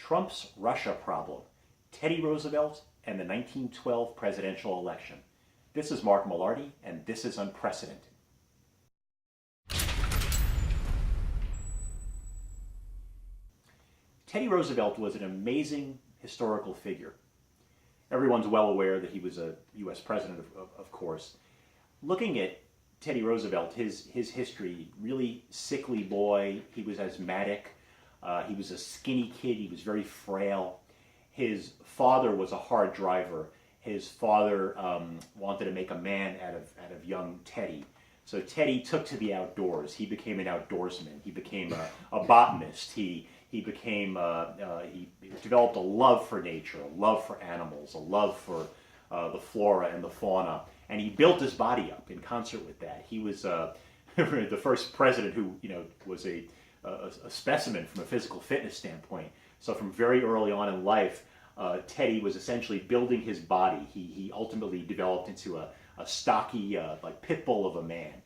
Trump's Russia problem, Teddy Roosevelt, and the 1912 presidential election. This is Mark Millardi, and this is Unprecedented. Teddy Roosevelt was an amazing historical figure. Everyone's well aware that he was a U.S. president, of course. Looking at Teddy Roosevelt, his history, really sickly boy. He was asthmatic. He was a skinny kid. He was very frail. His father was a hard driver. His father wanted to make a man out of young Teddy. So Teddy took to the outdoors. He became an outdoorsman. He became a botanist. He developed a love for nature, a love for animals, a love for the flora and the fauna, and he built his body up in concert with that. He was the first president who was a specimen from a physical fitness standpoint. So from very early on in life, Teddy was essentially building his body. He ultimately developed into a stocky, like pit bull of a man,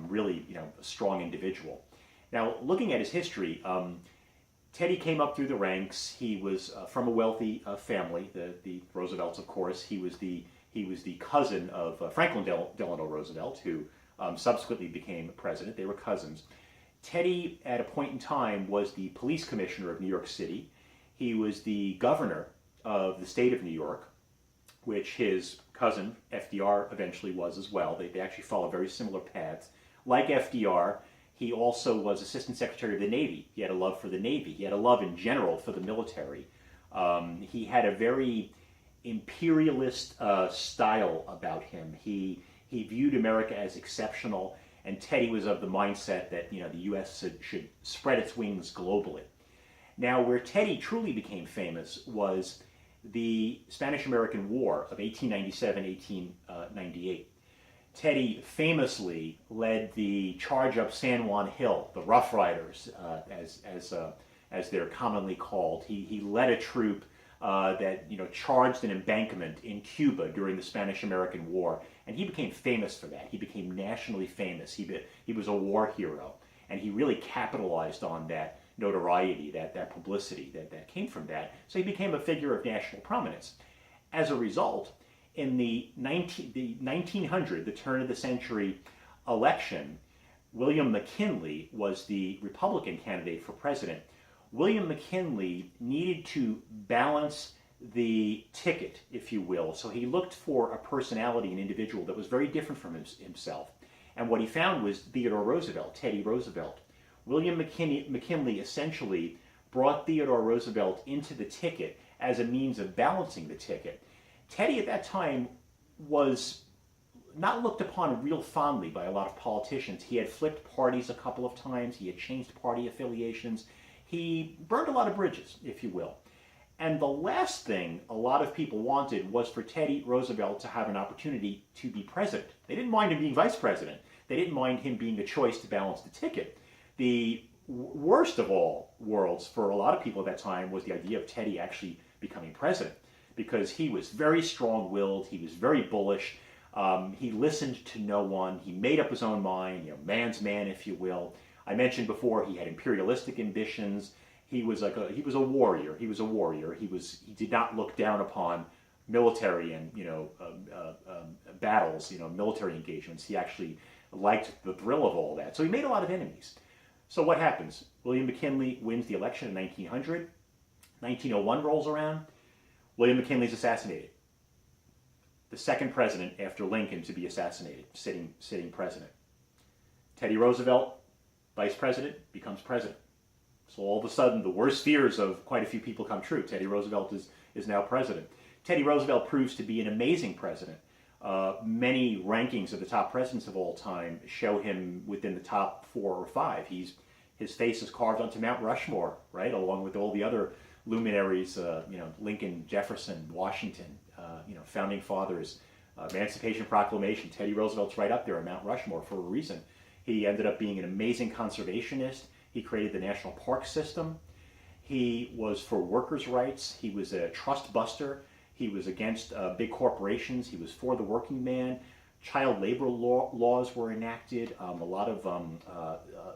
really a strong individual. Now, looking at his history, Teddy came up through the ranks. He was from a wealthy family, the Roosevelts, of course. He was the cousin of Franklin Delano Roosevelt, who subsequently became president. They were cousins. Teddy, at a point in time, was the police commissioner of New York City. He was the governor of the state of New York, which his cousin FDR eventually was as well. They actually follow very similar paths. Like FDR, he also was Assistant Secretary of the Navy. He had a love for the Navy. He had a love in general for the military. He had a very imperialist style about him. He viewed America as exceptional, and Teddy was of the mindset that the U.S. should spread its wings globally. Now, where Teddy truly became famous was the Spanish-American War of 1897-1898. Teddy famously led the charge up San Juan Hill, the Rough Riders, as they're commonly called. He led a troop that charged an embankment in Cuba during the Spanish-American War, and he became famous for that. He became nationally famous. He was a war hero, and he really capitalized on that notoriety, that publicity that came from that. So he became a figure of national prominence. As a result, in the 1900, the turn of the century election, William McKinley was the Republican candidate for president. William McKinley needed to balance the ticket, if you will. So he looked for a personality, an individual that was very different from himself. And what he found was Theodore Roosevelt, Teddy Roosevelt. William McKinley essentially brought Theodore Roosevelt into the ticket as a means of balancing the ticket. Teddy at that time was not looked upon real fondly by a lot of politicians. He had flipped parties a couple of times. He had changed party affiliations. He burned a lot of bridges, if you will. And the last thing a lot of people wanted was for Teddy Roosevelt to have an opportunity to be president. They didn't mind him being vice president. They didn't mind him being the choice to balance the ticket. The worst of all worlds for a lot of people at that time was the idea of Teddy actually becoming president, because he was very strong-willed, he was very bullish, he listened to no one, he made up his own mind, man's man, if you will. I mentioned before he had imperialistic ambitions. He was a warrior. He did not look down upon military and battles, military engagements. He actually liked the thrill of all that. So he made a lot of enemies. So what happens? William McKinley wins the election in 1900. 1901 rolls around. William McKinley's assassinated. The second president after Lincoln to be assassinated, sitting president. Teddy Roosevelt, vice president, becomes president. So all of a sudden, the worst fears of quite a few people come true. Teddy Roosevelt is now president. Teddy Roosevelt proves to be an amazing president. Many rankings of the top presidents of all time show him within the top 4 or 5. His face is carved onto Mount Rushmore, right, along with all the other luminaries, Lincoln, Jefferson, Washington, founding fathers, Emancipation Proclamation. Teddy Roosevelt's right up there on Mount Rushmore for a reason. He ended up being an amazing conservationist. He created the national park system. He was for workers' rights. He was a trust buster. He was against big corporations. He was for the working man. Child labor laws were enacted. A lot of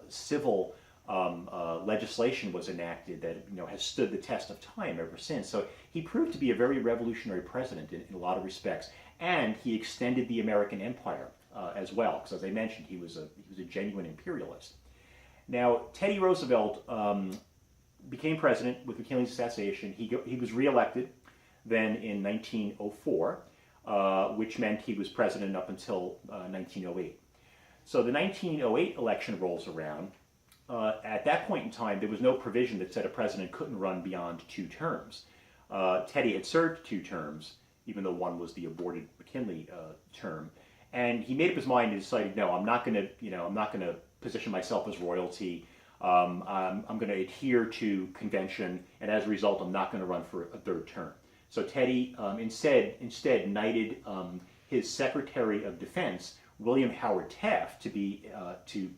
civil legislation was enacted that has stood the test of time ever since. So he proved to be a very revolutionary president in a lot of respects, and he extended the American empire as well, because as I mentioned, he was a genuine imperialist. Now, Teddy Roosevelt became president with McKinley's assassination. He was reelected then in 1904, which meant he was president up until 1908. So the 1908 election rolls around. At that point in time, there was no provision that said a president couldn't run beyond 2 terms. Teddy had served 2 terms, even though one was the aborted McKinley term, and he made up his mind and decided, no, I'm not going to position myself as royalty. I'm going to adhere to convention, and as a result, I'm not going to run for a 3rd term. So Teddy instead knighted his Secretary of Defense, William Howard Taft, to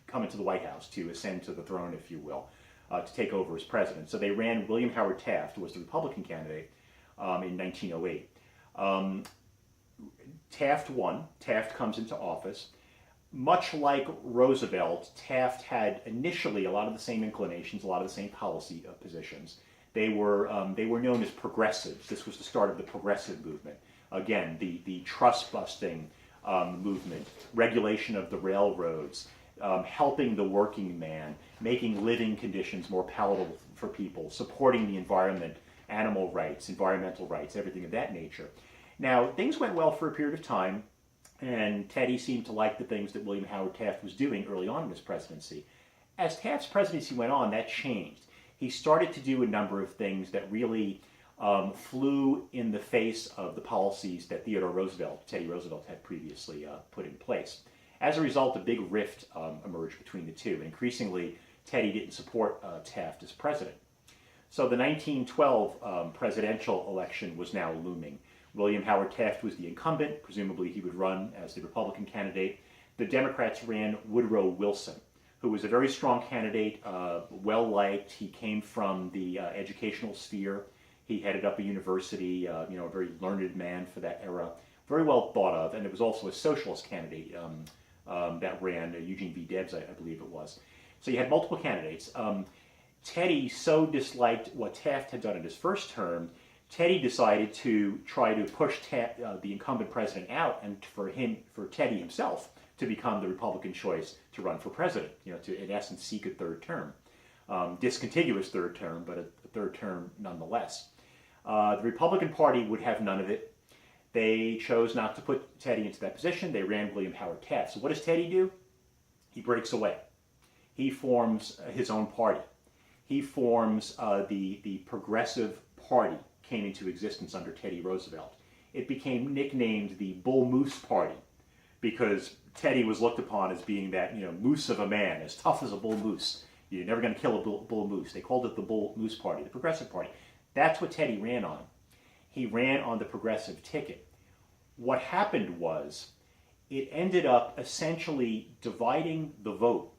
come into the White House, to ascend to the throne, if you will, to take over as president. So they ran William Howard Taft, who was the Republican candidate, in 1908. Taft won. Taft comes into office. Much like Roosevelt, Taft had initially a lot of the same inclinations, a lot of the same policy positions. They were known as progressives. This was the start of the progressive movement. Again, the trust-busting movement, regulation of the railroads, helping the working man, making living conditions more palatable for people, supporting the environment, animal rights, environmental rights, everything of that nature. Now, things went well for a period of time, and Teddy seemed to like the things that William Howard Taft was doing early on in his presidency. As Taft's presidency went on, that changed. He started to do a number of things that really flew in the face of the policies that Teddy Roosevelt had previously put in place. As a result, a big rift emerged between the two. Increasingly, Teddy didn't support Taft as president. So the 1912 presidential election was now looming. William Howard Taft was the incumbent. Presumably he would run as the Republican candidate. The Democrats ran Woodrow Wilson, who was a very strong candidate, well-liked. He came from the educational sphere. He headed up a university, a very learned man for that era, very well thought of, and it was also a socialist candidate that ran, Eugene V. Debs, I believe it was. So you had multiple candidates. Teddy so disliked what Taft had done in his first term, Teddy decided to try to push the incumbent president out, and for Teddy himself to become the Republican choice to run for president, to in essence seek a 3rd term. Discontiguous 3rd term, but a 3rd term nonetheless. The Republican Party would have none of it. They chose not to put Teddy into that position. They ran William Howard Taft. So what does Teddy do? He breaks away. He forms his own party. He forms the Progressive Party, came into existence under Teddy Roosevelt. It became nicknamed the Bull Moose Party because Teddy was looked upon as being that moose of a man, as tough as a bull moose. You're never going to kill a bull moose. They called it the Bull Moose Party, the Progressive Party. That's what Teddy ran on. He ran on the progressive ticket. What happened was it ended up essentially dividing the vote.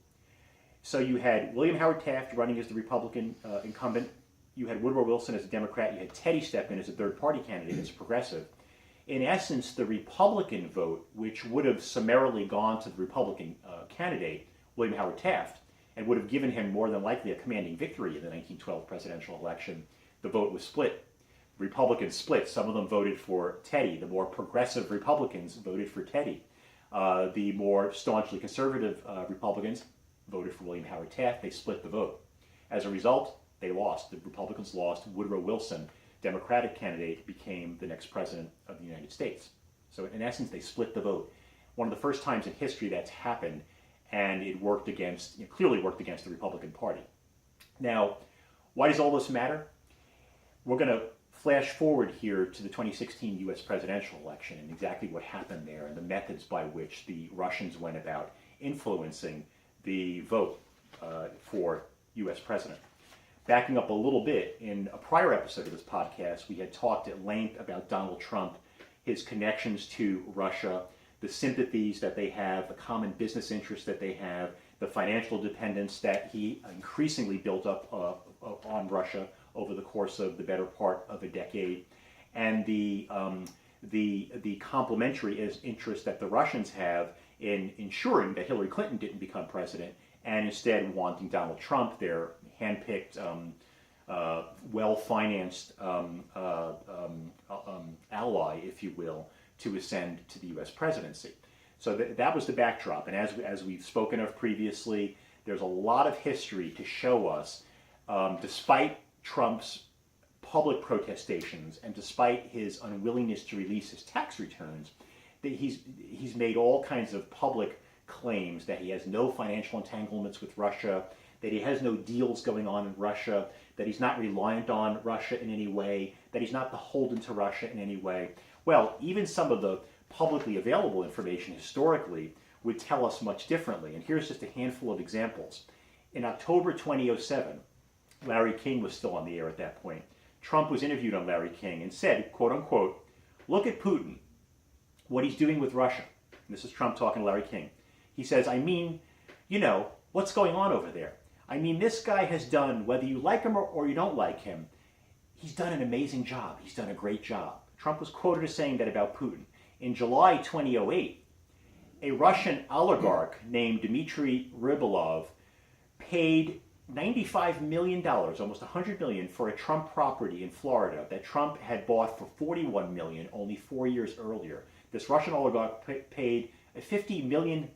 So you had William Howard Taft running as the Republican incumbent. You had Woodrow Wilson as a Democrat. You had Teddy step in as a 3rd party candidate as a progressive. In essence, the Republican vote, which would have summarily gone to the Republican candidate, William Howard Taft, and would have given him more than likely a commanding victory in the 1912 presidential election, the vote was split. Republicans split. Some of them voted for Teddy. The more progressive Republicans voted for Teddy. The more staunchly conservative Republicans voted for William Howard Taft. They split the vote. As a result, they lost. The Republicans lost. Woodrow Wilson, Democratic candidate, became the next president of the United States. So in essence, they split the vote. One of the first times in history that's happened, and it worked against, clearly worked against the Republican Party. Now, why does all this matter? We're going to flash forward here to the 2016 U.S. presidential election and exactly what happened there and the methods by which the Russians went about influencing the vote for U.S. president. Backing up a little bit, in a prior episode of this podcast, we had talked at length about Donald Trump, his connections to Russia, the sympathies that they have, the common business interests that they have, the financial dependence that he increasingly built up on Russia over the course of the better part of a decade, and the complementary interest that the Russians have in ensuring that Hillary Clinton didn't become president, and instead wanting Donald Trump, their handpicked, well-financed ally, if you will, to ascend to the U.S. presidency. So that was the backdrop. And as we've spoken of previously, there's a lot of history to show us, despite Trump's public protestations and despite his unwillingness to release his tax returns, that he's made all kinds of public claims that he has no financial entanglements with Russia, that he has no deals going on in Russia, that he's not reliant on Russia in any way, that he's not beholden to Russia in any way. Well, even some of the publicly available information historically would tell us much differently. And here's just a handful of examples. In October 2007, Larry King was still on the air at that point. Trump was interviewed on Larry King and said, quote unquote, "Look at Putin, what he's doing with Russia." And this is Trump talking to Larry King. He says, "I mean, you know, what's going on over there? I mean, this guy has done, whether you like him or you don't like him, he's done an amazing job. He's done a great job." Trump was quoted as saying that about Putin. In July 2008, a Russian oligarch named Dmitry Rybolovlev paid $95 million, almost $100 million, for a Trump property in Florida that Trump had bought for $41 million only 4 years earlier. This Russian oligarch paid a $50 million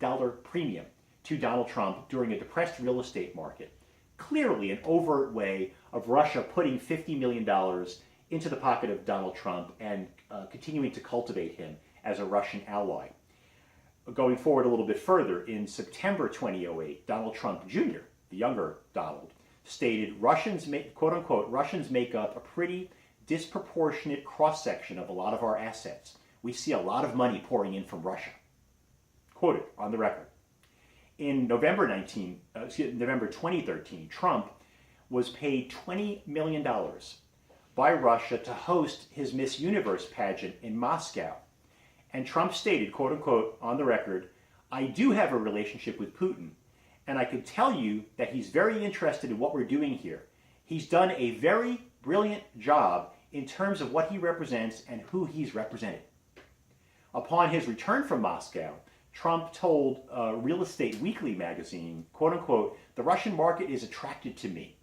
premium to Donald Trump during a depressed real estate market. Clearly an overt way of Russia putting $50 million into the pocket of Donald Trump and continuing to cultivate him as a Russian ally. Going forward a little bit further, in September 2008, Donald Trump Jr., the younger Donald, stated, quote unquote, "Russians make up a pretty disproportionate cross-section of a lot of our assets. We see a lot of money pouring in from Russia." Quoted on the record. In November 2013, Trump was paid $20 million by Russia to host his Miss Universe pageant in Moscow. And Trump stated, quote unquote, on the record, "I do have a relationship with Putin, and I could tell you that he's very interested in what we're doing here. He's done a very brilliant job in terms of what he represents and who he's represented." Upon his return from Moscow, Trump told Real Estate Weekly magazine, quote unquote, "The Russian market is attracted to me.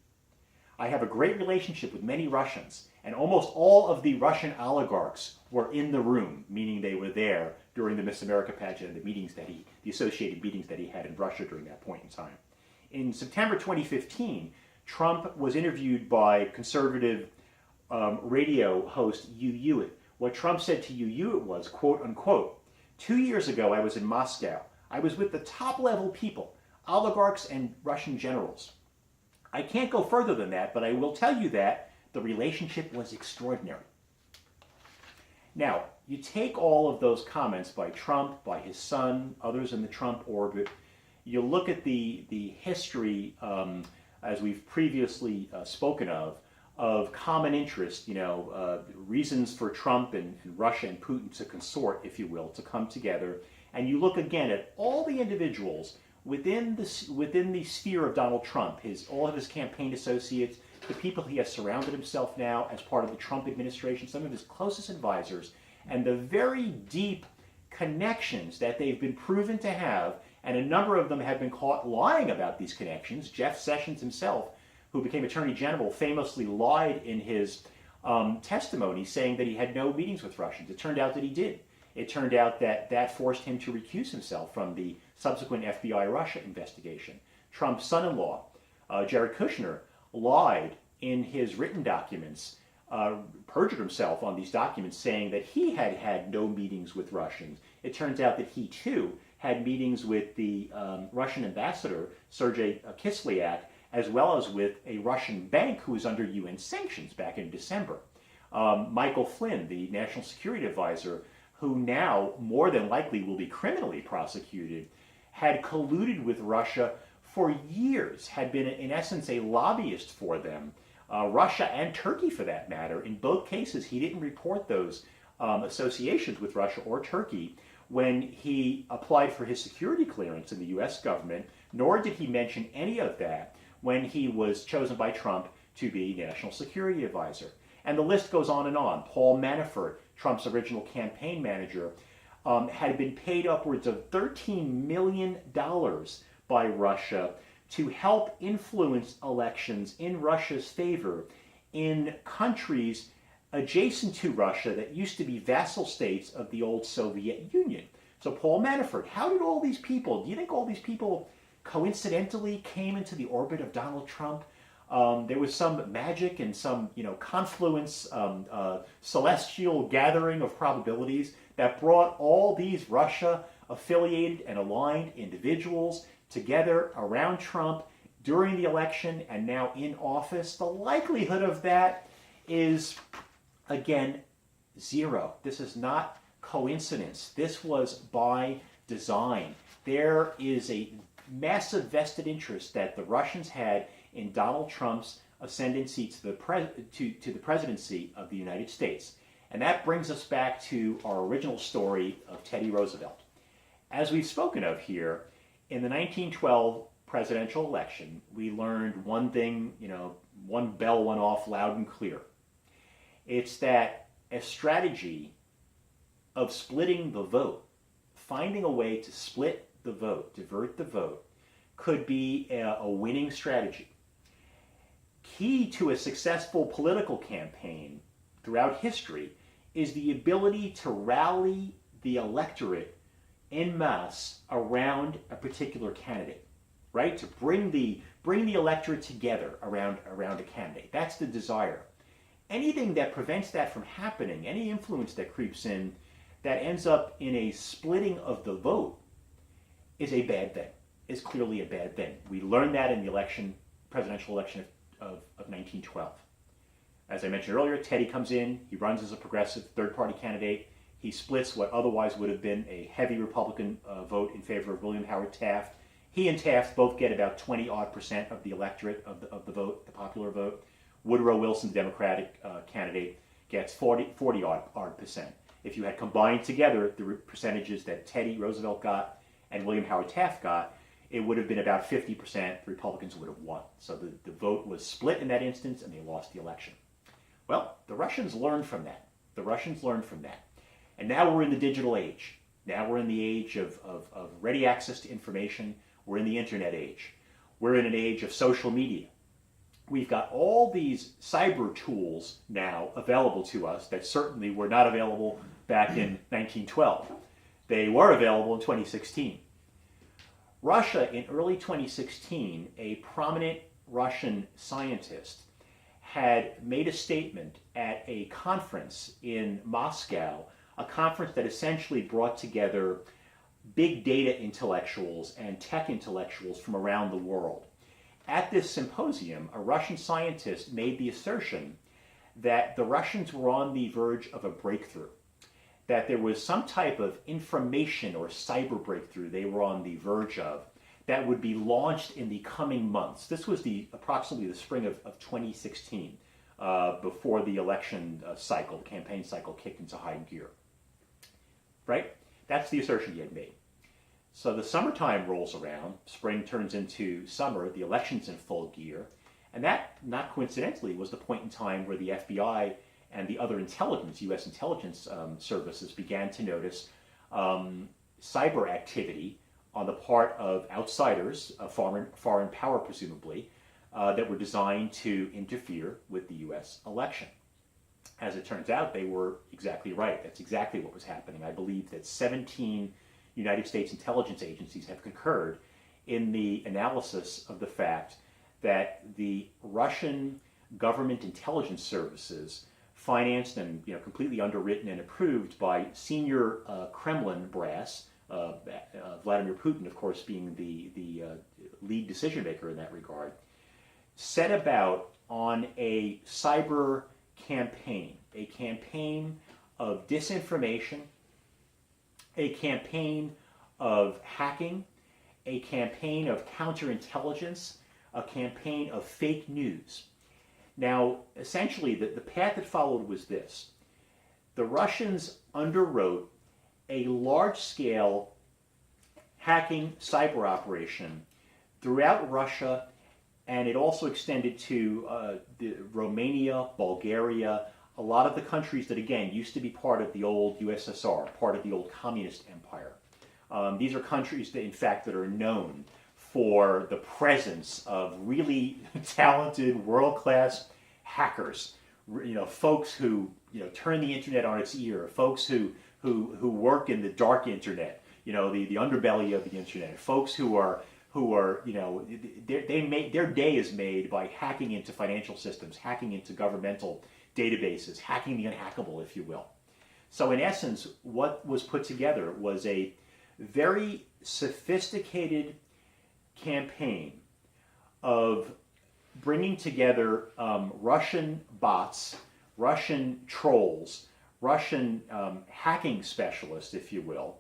I have a great relationship with many Russians, and almost all of the Russian oligarchs were in the room," meaning they were there during the Miss America pageant and the associated meetings that he had in Russia during that point in time. In September 2015, Trump was interviewed by conservative radio host Yu Hewitt. What Trump said to Yu Hewitt was, quote unquote, "2 years ago I was in Moscow. I was with the top level people, oligarchs and Russian generals. I can't go further than that, but I will tell you that the relationship was extraordinary." Now, you take all of those comments by Trump, by his son, others in the Trump orbit, you look at the history, as we've previously spoken of common interest, reasons for Trump and Russia and Putin to consort, if you will, to come together, and you look again at all the individuals within the sphere of Donald Trump, all of his campaign associates, the people he has surrounded himself now as part of the Trump administration, some of his closest advisors, and the very deep connections that they've been proven to have, and a number of them have been caught lying about these connections. Jeff Sessions himself, who became Attorney General, famously lied in his testimony saying that he had no meetings with Russians. It turned out that he did. It turned out that forced him to recuse himself from the subsequent FBI Russia investigation. Trump's son-in-law, Jared Kushner, lied in his written documents, perjured himself on these documents, saying that he had had no meetings with Russians. It turns out that he too had meetings with the Russian ambassador, Sergei Kislyak, as well as with a Russian bank who was under UN sanctions back in December. Michael Flynn, the national security advisor, who now more than likely will be criminally prosecuted, had colluded with Russia for years, had been in essence a lobbyist for them, Russia and Turkey for that matter. In both cases, he didn't report those associations with Russia or Turkey when he applied for his security clearance in the US government, nor did he mention any of that when he was chosen by Trump to be national security advisor. And the list goes on and on. Paul Manafort, Trump's original campaign manager, had been paid upwards of $13 million by Russia to help influence elections in Russia's favor in countries adjacent to Russia that used to be vassal states of the old Soviet Union. So Paul Manafort, how did all these people, do you think all these people coincidentally came into the orbit of Donald Trump? There was some magic and some, confluence, celestial gathering of probabilities that brought all these Russia-affiliated and aligned individuals together around Trump during the election and now in office. The likelihood of that is, again, zero. This is not coincidence. This was by design. There is a massive vested interest that the Russians had in Donald Trump's ascendancy to the presidency of the United States. And that brings us back to our original story of Teddy Roosevelt. As we've spoken of here, in the 1912 presidential election, we learned one thing, one bell went off loud and clear. It's that a strategy of splitting the vote, finding a way to split the vote, divert the vote, could be a winning strategy. Key to a successful political campaign throughout history is the ability to rally the electorate en masse around a particular candidate, right? To bring the electorate together around a candidate. That's the desire. Anything that prevents that from happening, any influence that creeps in that ends up in a splitting of the vote is a bad thing, is clearly a bad thing. We learned that in the presidential election of 1912. As I mentioned earlier, Teddy comes in, he runs as a progressive third-party candidate. He splits what otherwise would have been a heavy Republican vote in favor of William Howard Taft. He and Taft both get about 20-odd% of the electorate of the vote, the popular vote. Woodrow Wilson, the Democratic candidate, gets 40-odd%. If you had combined together the percentages that Teddy Roosevelt got and William Howard Taft got, it would have been about 50%. The Republicans would have won. So the vote was split in that instance, and they lost the election. Well, the Russians learned from that. The Russians learned from that. And now we're in the digital age. Now we're in the age of ready access to information. We're in the internet age. We're in an age of social media. We've got all these cyber tools now available to us that certainly were not available back in 1912. They were available in 2016. Russia, in early 2016, a prominent Russian scientist had made a statement at a conference in Moscow, a conference that essentially brought together big data intellectuals and tech intellectuals from around the world. At this symposium, a Russian scientist made the assertion that the Russians were on the verge of a breakthrough, that there was some type of information or cyber breakthrough they were on the verge of that would be launched in the coming months. This was approximately the spring of 2016, before the election cycle, the campaign cycle kicked into high gear. Right? That's the assertion he had made. So the summertime rolls around, spring turns into summer, the election's in full gear, and that, not coincidentally, was the point in time where the FBI and the other intelligence, U.S. intelligence services, began to notice cyber activity on the part of outsiders, foreign power presumably, that were designed to interfere with the U.S. election. As it turns out, they were exactly right. That's exactly what was happening. I believe that 17 United States intelligence agencies have concurred in the analysis of the fact that the Russian government intelligence services, financed and completely underwritten and approved by senior Kremlin brass, Vladimir Putin, of course, being the lead decision maker in that regard, set about on a cyber campaign, a campaign of disinformation, a campaign of hacking, a campaign of counterintelligence, a campaign of fake news. Now, essentially, the path it followed was this. The Russians underwrote a large-scale hacking cyber operation throughout Russia, and it also extended to Romania, Bulgaria, a lot of the countries that, again, used to be part of the old USSR, part of the old communist empire. These are countries that, in fact, that are known for the presence of really talented, world-class hackers, folks who turn the internet on its ear, folks who work in the dark internet, the underbelly of the internet, folks who are their day is made by hacking into financial systems, hacking into governmental databases, hacking the unhackable, if you will. So in essence, what was put together was a very sophisticated campaign of bringing together Russian bots, Russian trolls, Russian hacking specialists, if you will,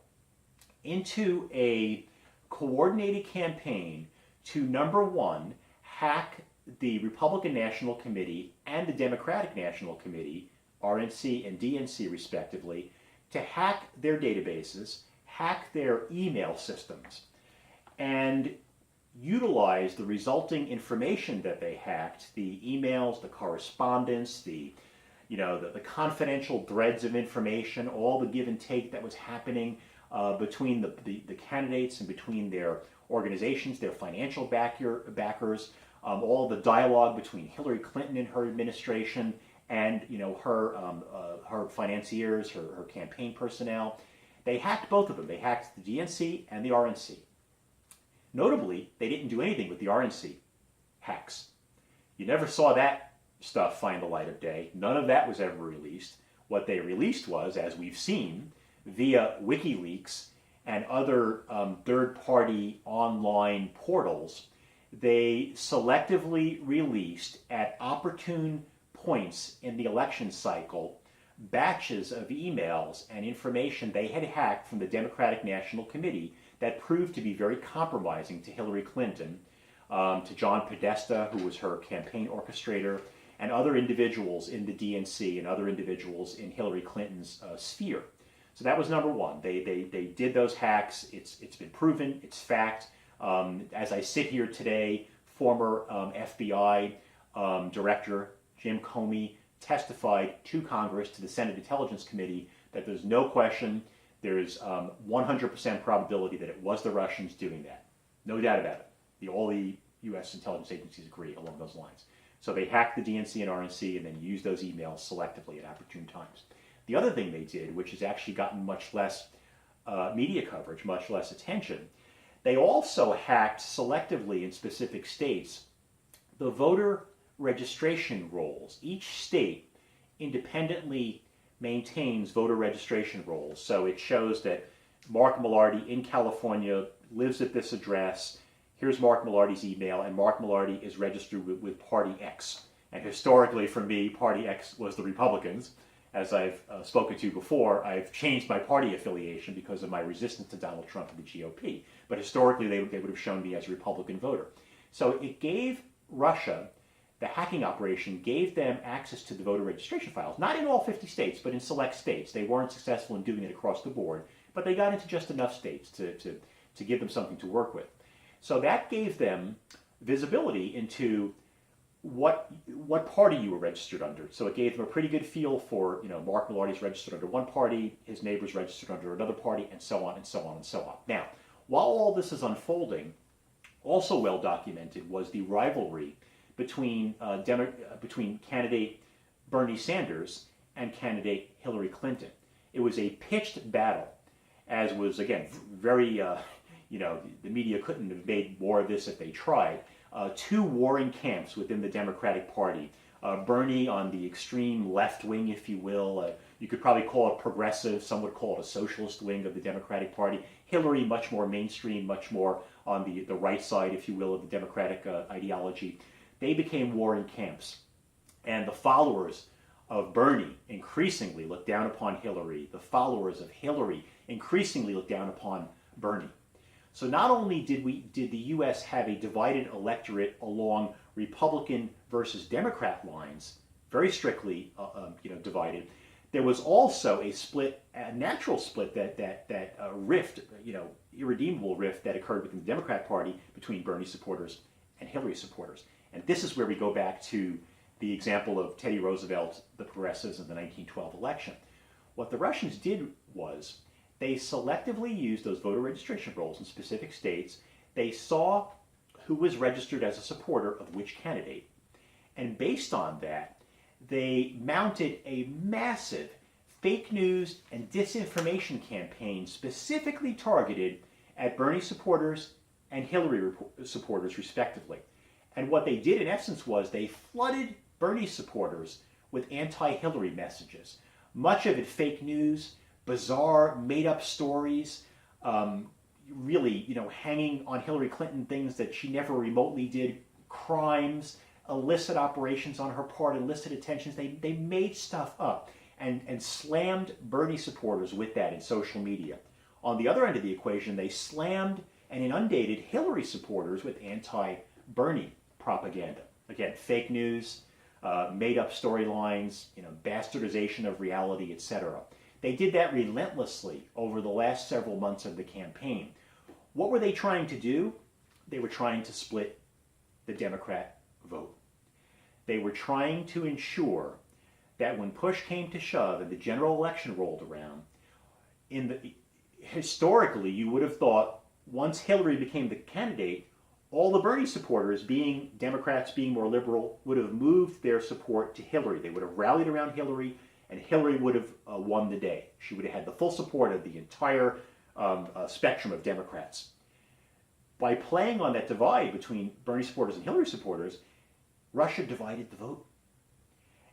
into a coordinated campaign to, number one, hack the Republican National Committee and the Democratic National Committee, RNC and DNC respectively, to hack their databases, hack their email systems, and utilize the resulting information that they hacked, the emails, the correspondence, the confidential threads of information, all the give and take that was happening between the candidates and between their organizations, their financial backers, all the dialogue between Hillary Clinton and her administration and her financiers, her campaign personnel. They hacked both of them. They hacked the DNC and the RNC. Notably, they didn't do anything with the RNC hacks. You never saw that stuff find the light of day. None of that was ever released. What they released was, as we've seen, via WikiLeaks and other third-party online portals, they selectively released at opportune points in the election cycle batches of emails and information they had hacked from the Democratic National Committee that proved to be very compromising to Hillary Clinton, to John Podesta, who was her campaign orchestrator, and other individuals in the DNC and other individuals in Hillary Clinton's sphere. So that was number one. They did those hacks. It's been proven. It's fact. As I sit here today, former FBI Director Jim Comey testified to Congress, to the Senate Intelligence Committee, that there's no question, there's 100% probability that it was the Russians doing that. No doubt about it. All the U.S. intelligence agencies agree along those lines. So they hacked the DNC and RNC and then used those emails selectively at opportune times. The other thing they did, which has actually gotten much less media coverage, much less attention, they also hacked selectively in specific states the voter registration rolls. Each state independently maintains voter registration rolls. So it shows that Mark Millardy in California lives at this address. Here's Mark Millardy's email, and Mark Millardy is registered with Party X. And historically, for me, Party X was the Republicans. As I've spoken to before, I've changed my party affiliation because of my resistance to Donald Trump and the GOP. But historically, they would have shown me as a Republican voter. So it gave Russia, the hacking operation, gave them access to the voter registration files. Not in all 50 states, but in select states. They weren't successful in doing it across the board, but they got into just enough states to give them something to work with. So that gave them visibility into what party you were registered under. So it gave them a pretty good feel for, Mark Millardy's registered under one party, his neighbor's registered under another party, and so on and so on and so on. Now, while all this is unfolding, also well documented was the rivalry between candidate Bernie Sanders and candidate Hillary Clinton. It was a pitched battle, as was, again, very, the media couldn't have made more of this if they tried. Two warring camps within the Democratic Party. Bernie on the extreme left wing, if you will. You could probably call it progressive. Some would call it a socialist wing of the Democratic Party. Hillary, much more mainstream, much more on the right side, if you will, of the Democratic ideology. They became warring camps. And the followers of Bernie increasingly looked down upon Hillary. The followers of Hillary increasingly looked down upon Bernie. So not only did the U.S. have a divided electorate along Republican versus Democrat lines, very strictly divided, there was also a split, a natural split, that rift, irredeemable rift that occurred within the Democrat Party between Bernie supporters and Hillary supporters. And this is where we go back to the example of Teddy Roosevelt, the progressives, in the 1912 election. What the Russians did was they selectively used those voter registration rolls in specific states. They saw who was registered as a supporter of which candidate. And based on that, they mounted a massive fake news and disinformation campaign specifically targeted at Bernie supporters and Hillary supporters, respectively. And what they did in essence was they flooded Bernie supporters with anti-Hillary messages. Much of it fake news, bizarre, made-up stories, really, hanging on Hillary Clinton things that she never remotely did, crimes, illicit operations on her part, illicit attentions. They made stuff up and slammed Bernie supporters with that in social media. On the other end of the equation, they slammed and inundated Hillary supporters with anti-Bernie propaganda. Again, fake news, made-up storylines, bastardization of reality, etc. They did that relentlessly over the last several months of the campaign. What were they trying to do? They were trying to split the Democrat vote. They were trying to ensure that when push came to shove and the general election rolled around, historically you would have thought once Hillary became the candidate, all the Bernie supporters, being Democrats, being more liberal, would have moved their support to Hillary. They would have rallied around Hillary, and Hillary would have won the day. She would have had the full support of the entire spectrum of Democrats. By playing on that divide between Bernie supporters and Hillary supporters, Russia divided the vote.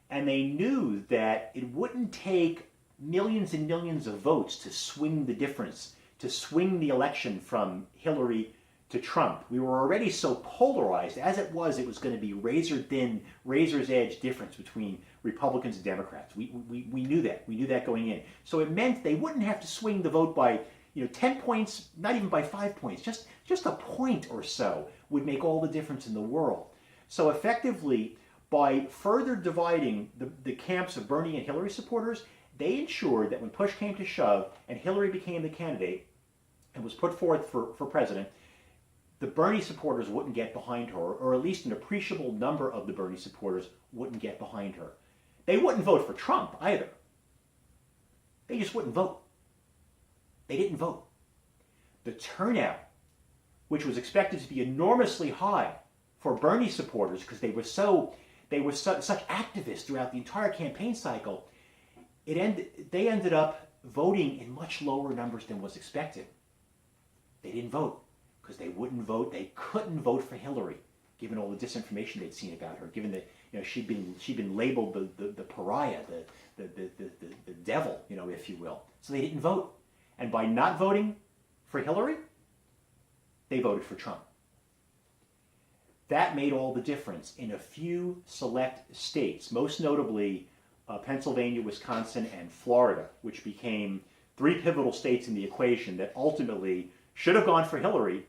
And they knew that it wouldn't take millions and millions of votes to swing the difference, to swing the election from Hillary to Trump. We were already so polarized. As it was going to be razor-thin, razor's edge difference between Republicans and Democrats. We knew that. We knew that going in. So it meant they wouldn't have to swing the vote by 10 points, not even by 5 points. Just a point or so would make all the difference in the world. So effectively, by further dividing the camps of Bernie and Hillary supporters, they ensured that when push came to shove and Hillary became the candidate and was put forth for president, the Bernie supporters wouldn't get behind her, or at least an appreciable number of the Bernie supporters wouldn't get behind her. They wouldn't vote for Trump either. They just wouldn't vote. They didn't vote. The turnout, which was expected to be enormously high for Bernie supporters because they were such activists throughout the entire campaign cycle, they ended up voting in much lower numbers than was expected. They didn't vote because they wouldn't vote. They couldn't vote for Hillary, given all the disinformation they'd seen about her, given that she'd been labeled the pariah, the devil, if you will. So they didn't vote. And by not voting for Hillary, they voted for Trump. That made all the difference in a few select states, most notably Pennsylvania, Wisconsin, and Florida, which became three pivotal states in the equation that ultimately should have gone for Hillary,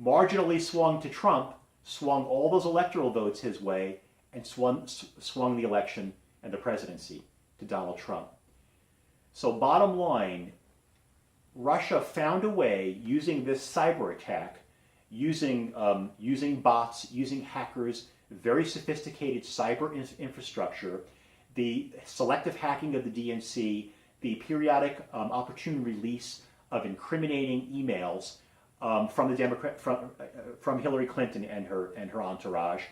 marginally swung to Trump, swung all those electoral votes his way, and swung the election and the presidency to Donald Trump. So bottom line, Russia found a way, using this cyber attack, using bots, using hackers, very sophisticated cyber infrastructure, the selective hacking of the DNC, the periodic opportune release of incriminating emails from Hillary Clinton and her entourage,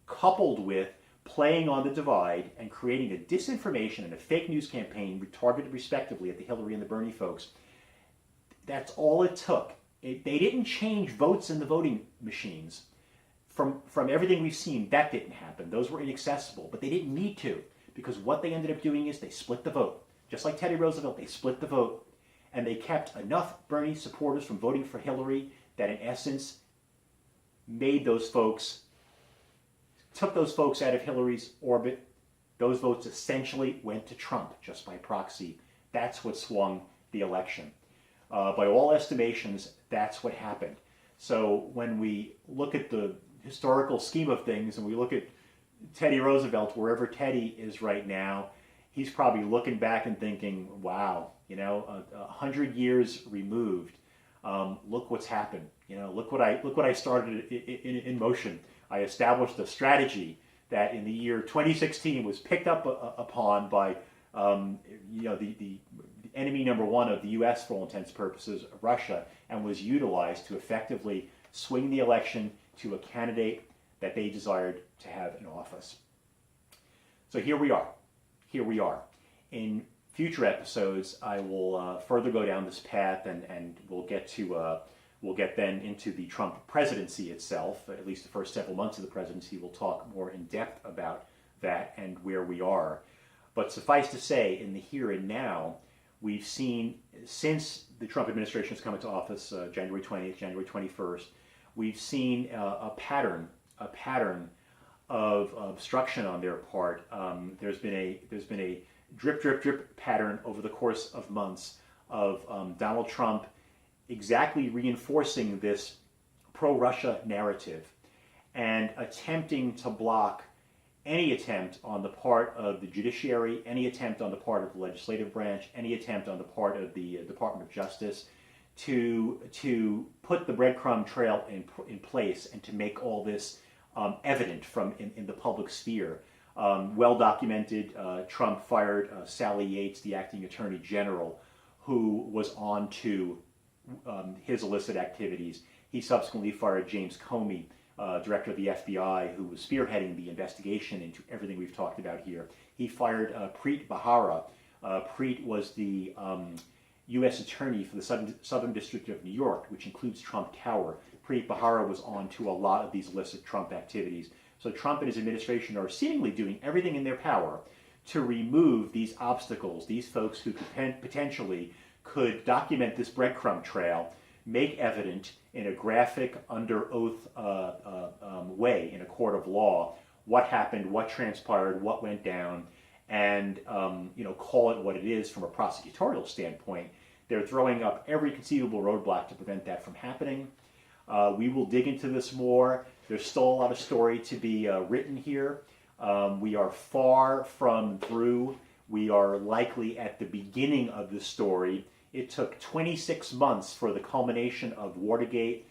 coupled with playing on the divide and creating a disinformation and a fake news campaign targeted respectively at the Hillary and the Bernie folks. That's all it took. They didn't change votes in the voting machines. From everything we've seen, that didn't happen. Those were inaccessible, but they didn't need to, because what they ended up doing is they split the vote. Just like Teddy Roosevelt, they split the vote, and they kept enough Bernie supporters from voting for Hillary that in essence took those folks out of Hillary's orbit. Those votes essentially went to Trump just by proxy. That's what swung the election. By all estimations, that's what happened. So when we look at the historical scheme of things and we look at Teddy Roosevelt, wherever Teddy is right now, he's probably looking back and thinking, wow, 100 years removed, look what's happened. Look what I started in motion. I established a strategy that in the year 2016 was picked up upon by the enemy number one of the U.S. for all intents and purposes, Russia, and was utilized to effectively swing the election to a candidate that they desired to have in office. So here we are. Here we are. In future episodes, I will further go down this path, and we'll get then into the Trump presidency itself. At least the first several months of the presidency, we'll talk more in depth about that and where we are. But suffice to say, in the here and now, we've seen, since the Trump administration has come into office, January 20th, January 21st, we've seen a pattern of obstruction on their part. There's been a drip pattern over the course of months of Donald Trump exactly reinforcing this pro-Russia narrative and attempting to block any attempt on the part of the judiciary, any attempt on the part of the legislative branch, any attempt on the part of the Department of Justice to put the breadcrumb trail in place and to make all this evident in the public sphere. Well documented, Trump fired Sally Yates, the acting attorney general, who was on to his illicit activities. He subsequently fired James Comey, director of the FBI, who was spearheading the investigation into everything we've talked about here. He fired Preet Bharara. Preet was the U.S. attorney for the Southern District of New York, which includes Trump Tower. Preet Bharara was on to a lot of these illicit Trump activities. So Trump and his administration are seemingly doing everything in their power to remove these obstacles, these folks who potentially could document this breadcrumb trail, make evident in a graphic, under oath way in a court of law what happened, what transpired, what went down, and call it what it is from a prosecutorial standpoint. They're throwing up every conceivable roadblock to prevent that from happening. We will dig into this more. There's still a lot of story to be written here. We are far from through. We are likely at the beginning of the story. It took 26 months for the culmination of Watergate,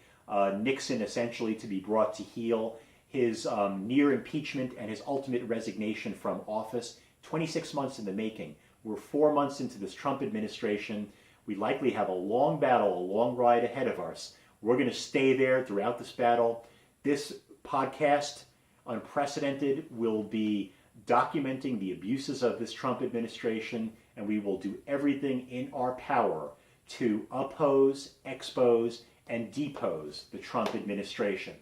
Nixon essentially to be brought to heel, his near impeachment and his ultimate resignation from office. 26 months in the making. We're 4 months into this Trump administration. We likely have a long battle, a long ride ahead of us. We're going to stay there throughout this battle. This podcast, Unprecedented, will be documenting the abuses of this Trump administration, and we will do everything in our power to oppose, expose, and depose the Trump administration.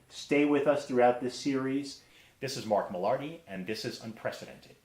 Stay with us throughout this series. This is Mark Millardi, and this is Unprecedented.